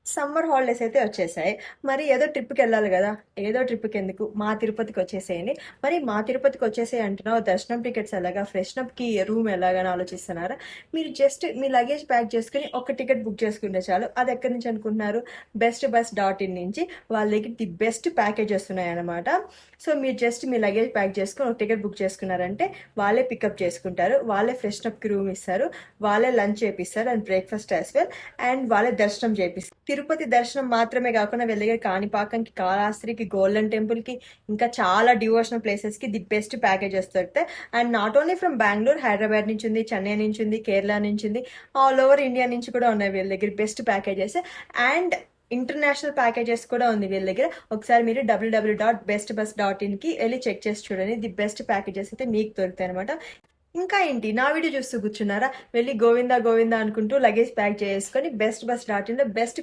Summer holidays అయితే వచ్చేసాయి. మరి ఏదో ట్రిప్‌కి వెళ్ళాలి గదా! ఏదో ట్రిప్‌కి ఎందుకు మా తిరుపతికి వచ్చేసేయండి. మరి మా తిరుపతికి వచ్చేసేయి అంటున్నావు. దర్శనం టికెట్స్ ఎలాగా? ఫ్రెషనప్‌కి రూమ్ ఎలాగా అని ఆలోచిస్తున్నారా? మీరు జస్ట్ మీ లగేజ్ ప్యాక్ చేసుకొని ఒక టికెట్ బుక్ చేసుకుంటే చాలు. అది ఎక్కడి నుంచి అనుకుంటున్నారు? బెస్ట్ బస్ డాట్ ఇన్ నుంచి వాళ్ళ దగ్గర ది బెస్ట్ ప్యాకేజెస్ ఉన్నాయన్నమాట. సో, మీరు జస్ట్ మీ లగేజ్ ప్యాక్ చేసుకొని ఒక టికెట్ బుక్ చేసుకున్నారంటే వాళ్ళే పికప్ చేసుకుంటారు. వాళ్ళే ఫ్రెషనప్‌కి రూమ్ ఇస్తారు. వాళ్ళే లంచ్ చేపిస్తారు and breakfast as well. And వాళ్ళే దర్శనం చేపిస్తారు. తిరుపతి దర్శనం మాత్రమే కాకుండా వీళ్ళ దగ్గర కాణిపాకంకి, కాళహస్తికి, గోల్డెన్ టెంపుల్కి, ఇంకా చాలా డివోషనల్ ప్లేసెస్కి ది బెస్ట్ ప్యాకేజెస్ దొరుకుతాయి. And not only from Bengaluru, Hyderabad నుంచి ఉంది, చెన్నై నుంచి ఉంది, కేరళ నుంచి ఉంది, ఆల్ ఓవర్ ఇండియా నుంచి కూడా ఉన్నాయి వీళ్ళ దగ్గర best packages. And international packages కూడా ఉంది వీళ్ళ దగ్గర. ఒకసారి మీరు www.bestbus.in కి వెళ్ళి చెక్ చేసి చూడండి. ది బెస్ట్ ప్యాకేజెస్ అయితే మీకు దొరుకుతాయి అనమాట. ఇంకా ఏంటి నా వీడియో చూస్తూ కూర్చున్నారా? వెళ్ళి గోవిందా గోవిందా అనుకుంటూ లగేజ్ ప్యాక్ చేసుకొని బెస్ట్ బస్ డాట్ ఇన్ లో బెస్ట్